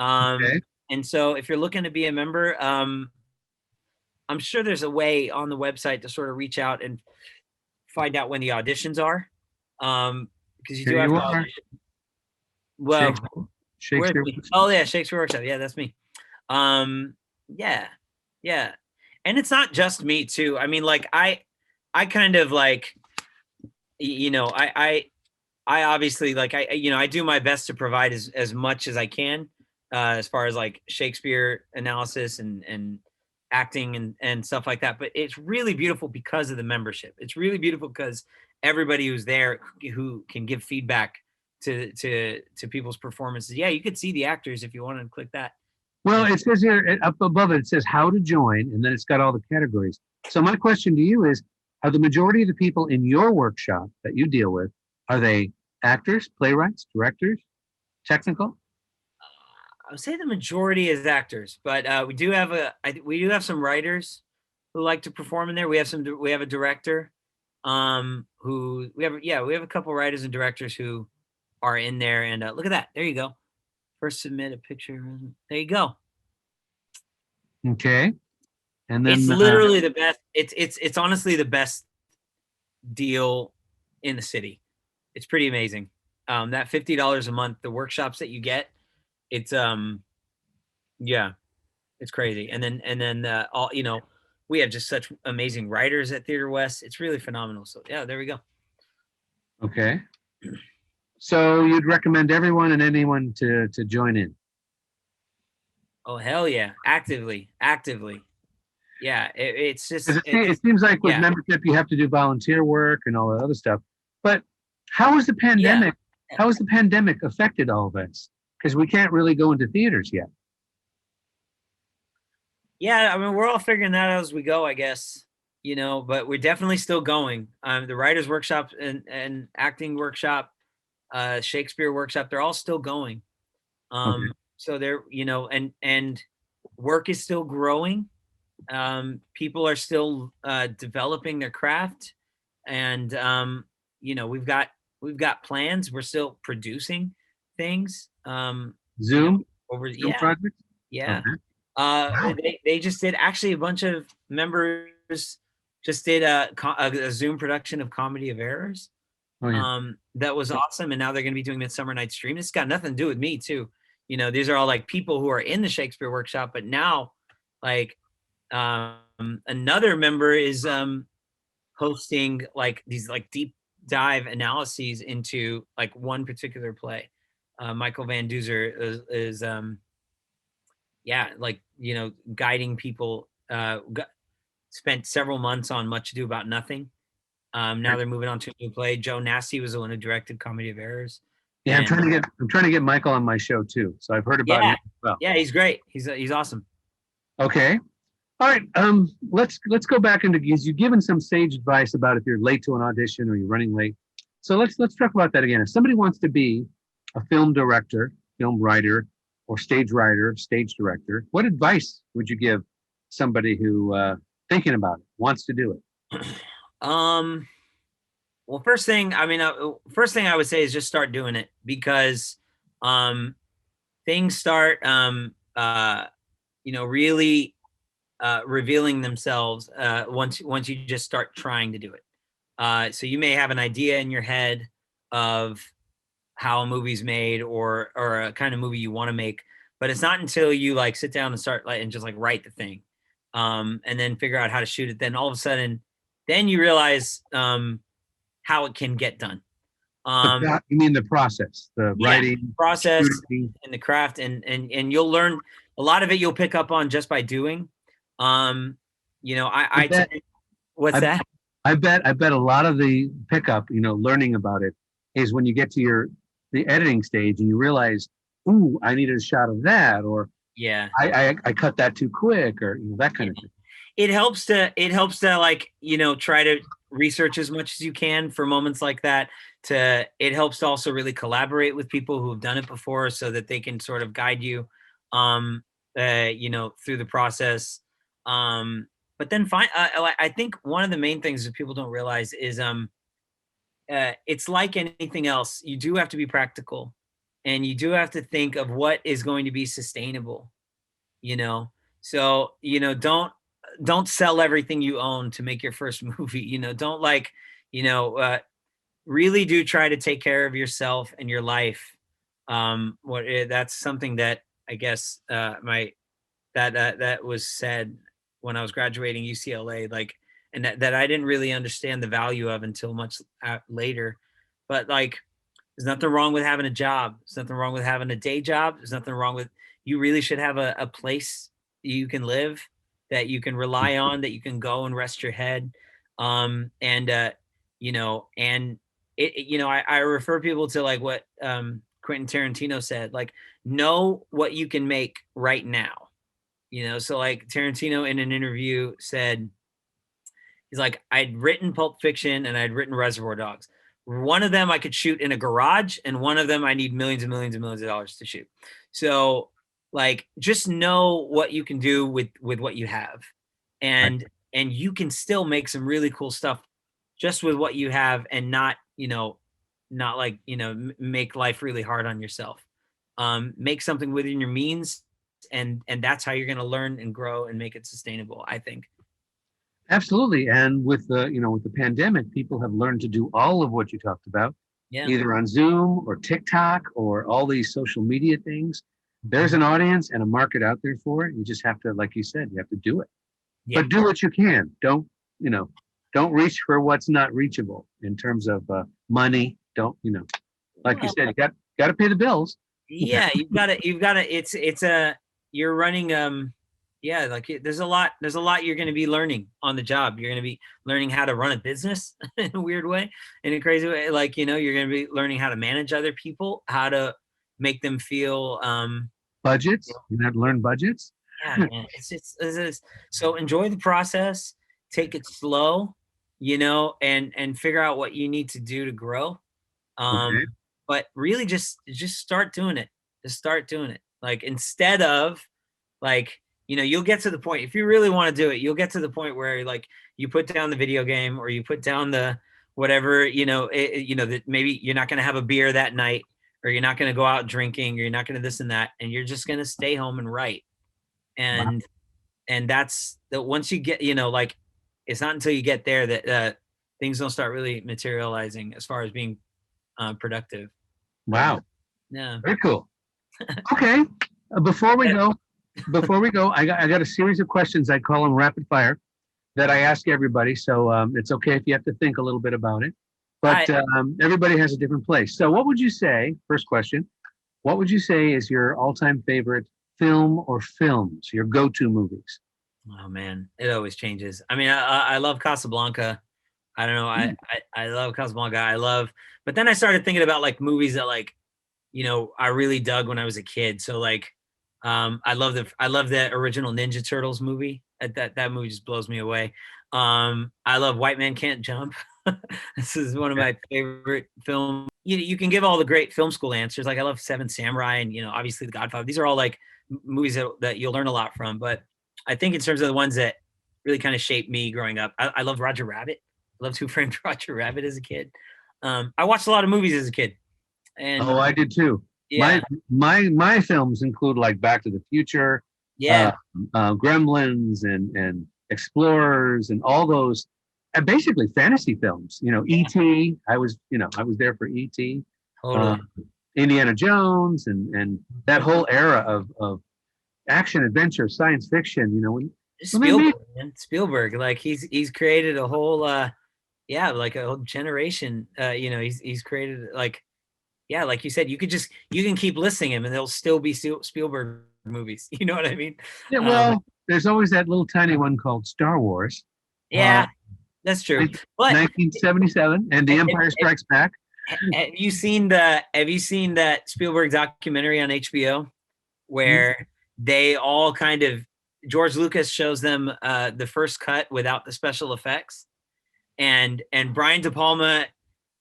Okay. And so if you're looking to be a member, I'm sure there's a way on the website to sort of reach out and find out when the auditions are. Because you do have to audition. Well, Shakespeare. Oh yeah, Shakespeare Workshop. Yeah, that's me. Yeah. And it's not just me too. I mean, like I kind of like, I obviously like I do my best to provide as much as I can as far as like Shakespeare analysis and acting and stuff like that. But it's really beautiful because of the membership. It's really beautiful because everybody who's there who can give feedback to people's performances. Yeah, you could see the actors if you wanted to click that. Well, it says here up above it says how to join, and then it's got all the categories. So my question to you is, are the majority of the people in your workshop that you deal with, are they actors, playwrights, directors, technical? I would say the majority is actors, but we do have some writers who like to perform in there. We have a director we have a couple writers and directors who are in there, and look at that. There you go. First submit a picture. There you go. Okay. And then it's literally the best. It's honestly the best deal in the city. It's pretty amazing. That $50 a month, the workshops that you get, it's it's crazy. And then all we have just such amazing writers at Theater West. It's really phenomenal. So yeah, there we go. Okay. So you'd recommend everyone and anyone to join in? Oh hell yeah, actively. Yeah, it's 'Cause just it seems like with yeah, membership, you have to do volunteer work and all that other stuff. But how has the yeah. pandemic, how has the pandemic affected all this? Because we can't really go into theaters yet. Yeah, I mean, we're all figuring that out as we go, I guess. But we're definitely still going. The writers' workshop and acting workshop, Shakespeare workshop, they're all still going. Okay. So they're, and work is still growing. People are still developing their craft, and we've got plans. We're still producing things. Zoom, Over Zoom yeah, projects. yeah. Okay. Wow. They just did actually a bunch of members just did a Zoom production of Comedy of Errors. Oh yeah. That was awesome, and now they're going to be doing Midsummer Night's Dream. It's got nothing to do with me too. These are all like people who are in the Shakespeare workshop, but now like another member is hosting like these like deep dive analyses into like one particular play. Michael Van Duzer is yeah, like guiding people. Spent several months on Much Ado About Nothing. Now they're moving on to a new play. Joe Nasty was the one who directed Comedy of Errors, Yeah, and I'm trying to get Michael on my show too. So I've heard about him yeah, as well. yeah, he's great. He's awesome. Okay. All right. Let's go back into because you've given some sage advice about if you're late to an audition or you're running late. So let's talk about that again. If somebody wants to be a film director, film writer, or stage writer, stage director, what advice would you give somebody who thinking about it, wants to do it? Well, first thing I would say is just start doing it because things start really revealing themselves once you just start trying to do it. So you may have an idea in your head of how a movie's made or a kind of movie you want to make, but it's not until you like sit down and start and just like write the thing, and then figure out how to shoot it. Then all of a sudden, then you realize how it can get done. You mean the process, the writing, process, shooting. and the craft, and you'll learn a lot of it. You'll pick up on just by doing. I bet, What's I, that? I bet a lot of the pickup, learning about it is when you get to the editing stage and you realize, ooh, I needed a shot of that, or Yeah, I cut that too quick, or that kind of thing. it helps to like try to research as much as you can for moments like that. It helps to also really collaborate with people who have done it before so that they can sort of guide you through the process. But then I think one of the main things that people don't realize is it's like anything else. You do have to be practical, and you do have to think of what is going to be sustainable. So don't sell everything you own to make your first movie. Don't really do try to take care of yourself and your life. That's something that I guess that was said when I was graduating UCLA, like, and that I didn't really understand the value of until much later. But like, there's nothing wrong with having a job. There's nothing wrong with having a day job. There's nothing wrong with, you really should have a place you can live, that you can rely on, that you can go and rest your head. And I refer people to like what Quentin Tarantino said, like, know what you can make right now. So like Tarantino in an interview said, he's like, I'd written Pulp Fiction and I'd written Reservoir Dogs. One of them I could shoot in a garage, and one of them I need millions and millions and millions of dollars to shoot. So like, just know what you can do with what you have, and you can still make some really cool stuff just with what you have, and not make life really hard on yourself. Make something within your means, and that's how you're going to learn and grow and make it sustainable, I think. Absolutely. And with the pandemic, people have learned to do all of what you talked about, either on Zoom or TikTok or all these social media things. There's an audience and a market out there for it. You just have to, like you said, you have to do it. Yeah. But do what you can. Don't reach for what's not reachable in terms of money. Don't, like you said, you got to pay the bills. Yeah, you've got to, you're running, Yeah, like there's a lot you're going to be learning on the job. You're going to be learning how to run a business in a weird way, in a crazy way. Like, you're going to be learning how to manage other people, how to make them feel Budgets. You have to learn budgets. yeah, man. It's so enjoy the process, take it slow, and figure out what you need to do to grow. Okay. But really just start doing it. Just start doing it. Like, instead of, like, you'll get to the point, if you really want to do it, you'll get to the point where, like, you put down the video game, or you put down the whatever, that maybe you're not going to have a beer that night, or you're not going to go out drinking, or you're not going to this and that, and you're just going to stay home and write. Wow. And that's that. Once you get, like, it's not until you get there that things don't start really materializing as far as being productive. Wow. Yeah. Very cool. Okay. Before we go, I got a series of questions. I call them rapid fire that I ask everybody. So it's okay if you have to think a little bit about it. But everybody has a different place. So what would you say, first question, what would you say is your all-time favorite film or films, your go-to movies? Oh man, it always changes. I mean, I love Casablanca. I don't know. I love Casablanca. But then I started thinking about, like, movies that, like, I really dug when I was a kid. So, like, I love the original Ninja Turtles movie. That movie just blows me away. I love White Man Can't Jump. This is one of my favorite films. You can give all the great film school answers. Like, I love Seven Samurai, and obviously The Godfather. These are all, like, movies that you'll learn a lot from. But I think in terms of the ones that really kind of shaped me growing up, I loved Roger Rabbit. I loved Who Framed Roger Rabbit as a kid. I watched a lot of movies as a kid. And I did too. yeah, My films include, like, Back to the Future, yeah, Gremlins, and Explorers, and all those, and basically fantasy films. E.T. I was there for E.T. totally. Indiana Jones, and that whole era of action, adventure, science fiction. When they made, Spielberg, like, he's created a whole like a whole generation. He's created, like, yeah, like you said, you can keep listing him and there'll still be Spielberg movies. You know what I mean? yeah, well, there's always that little tiny one called Star Wars. Yeah, that's true. But 1977 and The Empire Strikes Back. Have you seen that Spielberg documentary on HBO where they all kind of, George Lucas shows them the first cut without the special effects, and Brian De Palma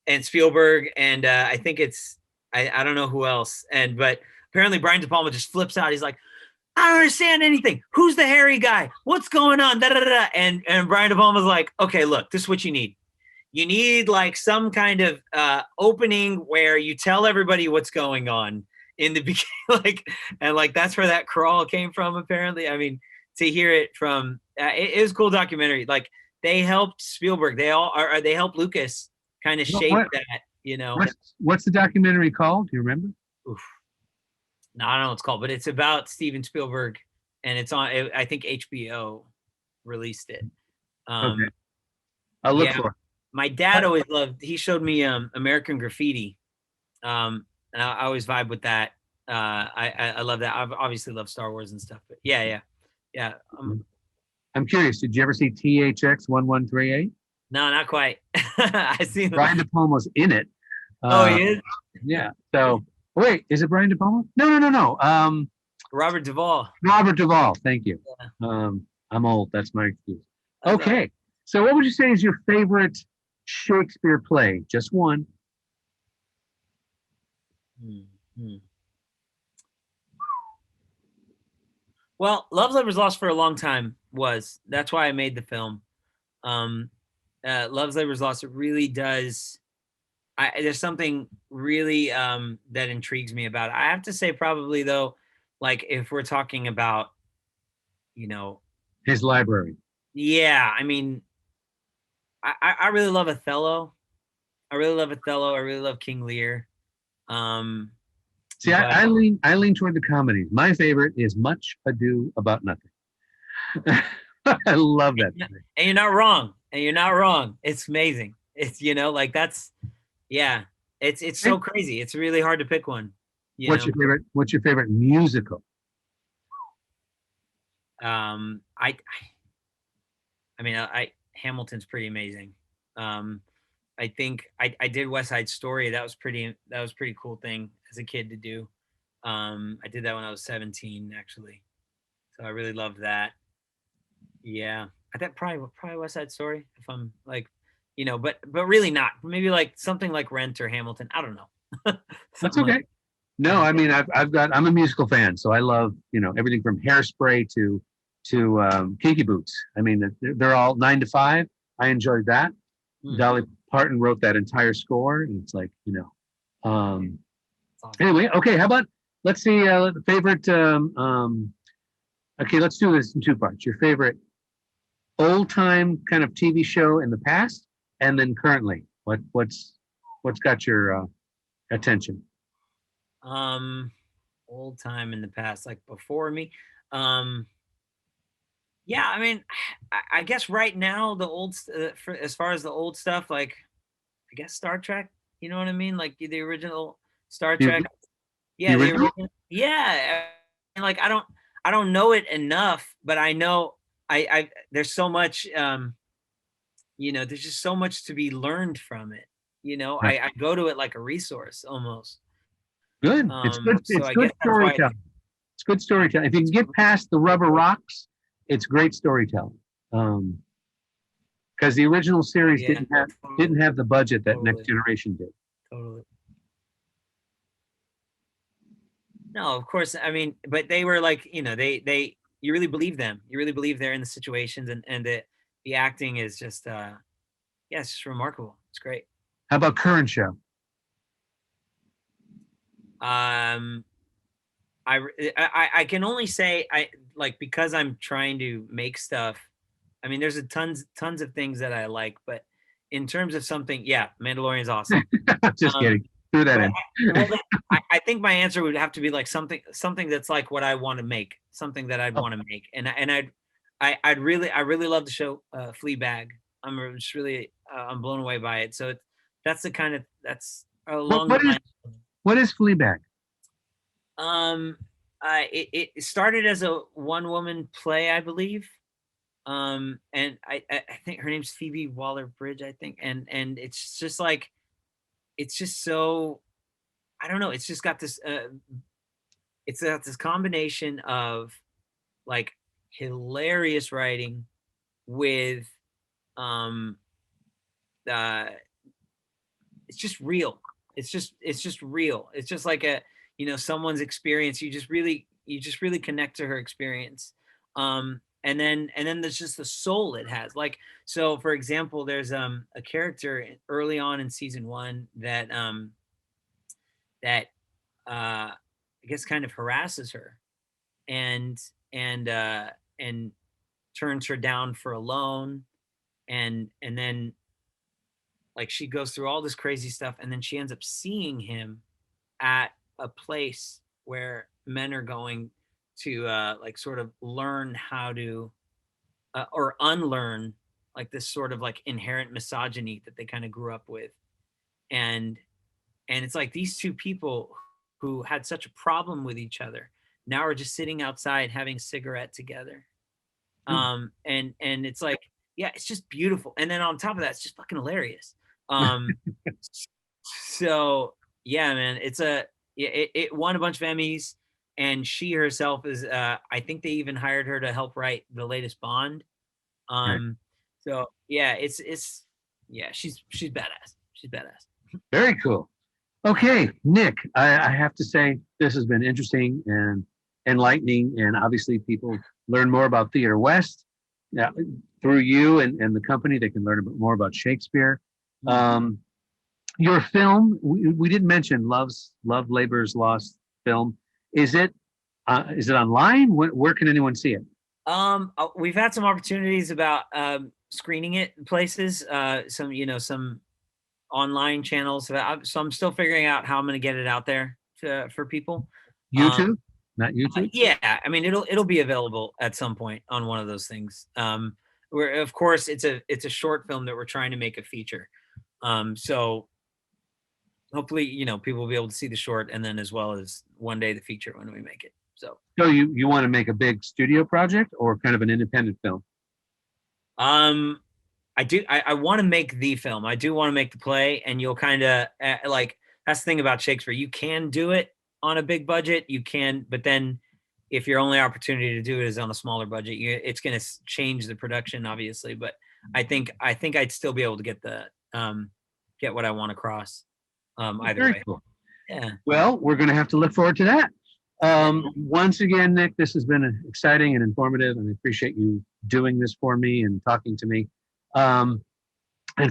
and Spielberg, and I think it's I don't know who else, but apparently Brian De Palma just flips out. He's like, I don't understand anything. Who's the hairy guy? What's going on? Da, da, da, da. And Brian De Palma's like, okay, look, this is what you need. You need, like, some kind of opening where you tell everybody what's going on in the beginning, like that's where that crawl came from. Apparently, I mean, to hear it from it is a cool documentary. Like, they helped Spielberg. They helped Lucas kind of shape that. What's the documentary called? Do you remember? Oof. No, I don't know what it's called, but it's about Steven Spielberg, and it's on. I think HBO released it. Okay. I'll look for it. My dad always loved. He showed me American Graffiti, and I always vibe with that. I love that. I obviously love Star Wars and stuff, but yeah. I'm curious. Did you ever see THX 1138? No, not quite. I seen Brian De Palma's in it. He is. Yeah. So wait, is it Brian De Palma? No. Robert Duvall. Robert Duvall. Thank you. Yeah. I'm old. That's my excuse. Okay. So what would you say is your favorite Shakespeare play? Just one. Well, Love's Labor's Lost for a long time that's why I made the film. Love's Labor's Lost, it really does. There's something really that intrigues me about it. I have to say, probably, though, like, if we're talking about, his library. Yeah, I mean, I really love Othello. I really love King Lear. See, I lean toward the comedies. My favorite is Much Ado About Nothing. I love that. And you're not wrong. It's amazing. It's, like, that's, yeah. It's so crazy. It's really hard to pick one. What's your favorite musical? I mean, Hamilton's pretty amazing. I think I did West Side Story. That was pretty cool thing as a kid to do. I did that when I was 17, actually. So I really loved that. Yeah, I think probably West Side Story. If I'm like, but really not. Maybe like something like Rent or Hamilton. I don't know. That's Something okay. like No, I mean I'm a musical fan, so I love everything from Hairspray to Kinky Boots. I mean they're all 9 to 5. I enjoyed that. hmm, Dolly Parton wrote that entire score, and it's like Um, it's awesome. anyway, okay. How about let's see favorite. Okay, let's do this in 2 parts. Your favorite old time kind of TV show in the past, and then currently. What's got your attention? Um, Old time in the past, like before me. Um, yeah, I mean, I guess right now the for as far as the old stuff, like I guess Star Trek. You know what I mean? Like the original Star The, Trek. the Yeah, the original? original. Yeah, and like I don't know it enough, but I know I there's so much there's just so much to be learned from it. Right. I go to it like a resource almost. Good. It's good. So It's I good guess that's why storytelling. It's good storytelling. If you can get past the rubber rocks, it's great storytelling. Um, because the original series yeah, didn't have the budget that Next totally, Generation did. totally. No, of course. I mean, but they were like, they you really believe them. You really believe they're in the situations, and the acting is just yeah, it's just remarkable. It's great. How about current show? Um I can only say I like because I'm trying to make stuff. I mean, there's a tons of things that I like, but in terms of something, yeah, Mandalorian's awesome. Just Um, kidding. Threw that but in. I think my answer would have to be like something that's like what I want to make, something that I'd Oh, want to make, and I really love the show Fleabag. I'm just really I'm blown away by it. So that's the kind of that's what along the what is line. what is Fleabag? Um, it started as a one woman play, I believe. And I think her name's Phoebe Waller Bridge, I think, and it's just like it's just so I don't know. It's just got this. It's got this combination of like hilarious writing with um uh it's just real. It's just real. It's just like a someone's experience. You just really connect to her experience. And then there's just the soul it has. Like so, for example, there's a character early on in season 1 that I guess kind of harasses her and and uh and turns her down for a loan and then like she goes through all this crazy stuff and then she ends up seeing him at a place where men are going to like sort of learn how to or unlearn like this sort of like inherent misogyny that they kind of grew up with and it's like these two people who had such a problem with each other now are just sitting outside having a cigarette together Hmm. and it's like yeah it's just beautiful and then on top of that it's just fucking hilarious um so yeah man it won a bunch of Emmys and she herself is I think they even hired her to help write the latest Bond Right. um so yeah it's yeah she's badass she's badass. Very cool. Okay, Nick, I have to say this has been interesting and enlightening, and obviously people learn more about Theater West uh, through you and the company. They can learn more about Shakespeare. Mm. Um, your film, we didn't mention Love Labor's Lost film. Is it online? Where can anyone see it? We've had some opportunities about screening it in places, some online channels. So I'm still figuring out how I'm going to get it out there for people. Um, YouTube, not YouTube. yeah, I mean it'll be available at some point on one of those things. Where of course it's a short film that we're trying to make a feature. So hopefully people will be able to see the short and then as well as one day the feature when we make it. So you want to make a big studio project or kind of an independent film? I do. I want to make the film. I do want to make the play, and you'll kind of like that's the thing about Shakespeare. You can do it on a big budget. You can, but then if your only opportunity to do it is on a smaller budget, it's going to change the production, obviously. But I think I'd still be able to get get what I want across. Either Very way. Cool. Yeah. Well, we're going to have to look forward to that. Once again, Nick, this has been exciting and informative, and I appreciate you doing this for me and talking to me. And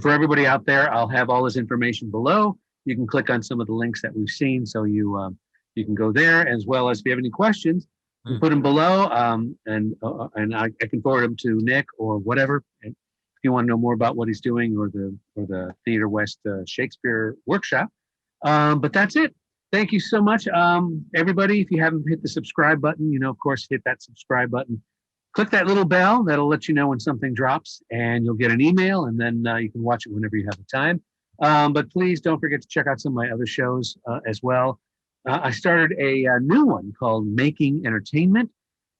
for everybody out there, I'll have all this information below. You can click on some of the links that we've seen, so you can go there, as well as if you have any questions, you can put them below, and I can forward them to Nick or whatever. And if you want to know more about what he's doing or the Theater West Shakespeare workshop. But that's it. Thank you so much, everybody. If you haven't hit the subscribe button, of course, hit that subscribe button. Click that little bell. That'll let you know when something drops, and you'll get an email, and then you can watch it whenever you have the time. But please don't forget to check out some of my other shows as well. I started a new one called Making Entertainment.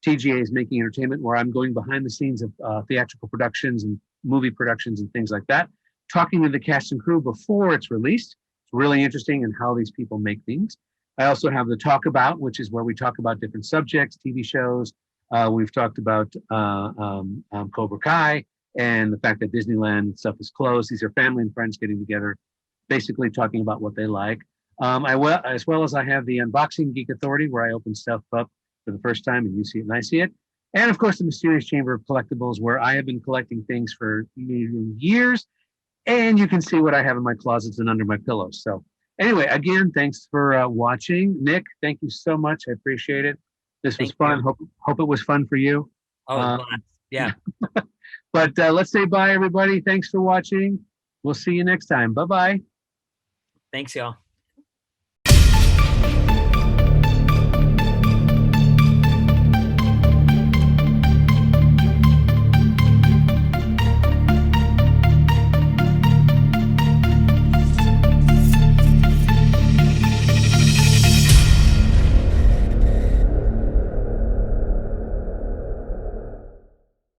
TGA is Making Entertainment, where I'm going behind the scenes of theatrical productions and movie productions and things like that, talking to the cast and crew before it's released. It's really interesting in how these people make things. I also have the Talk About, which is where we talk about different subjects, TV shows. We've talked about Cobra Kai and the fact that Disneyland stuff is closed. These are family and friends getting together, basically talking about what they like. As well as I have the Unboxing Geek Authority, where I open stuff up for the first time and you see it and I see it. And of course, the Mysterious Chamber of Collectibles, where I have been collecting things for years. And you can see what I have in my closets and under my pillows. So anyway, again, thanks for watching. Nick, thank you so much. I appreciate it. This was fun. Hope it was fun for you. Oh, yeah. But let's say bye, everybody. Thanks for watching. We'll see you next time. Bye-bye. Thanks, y'all.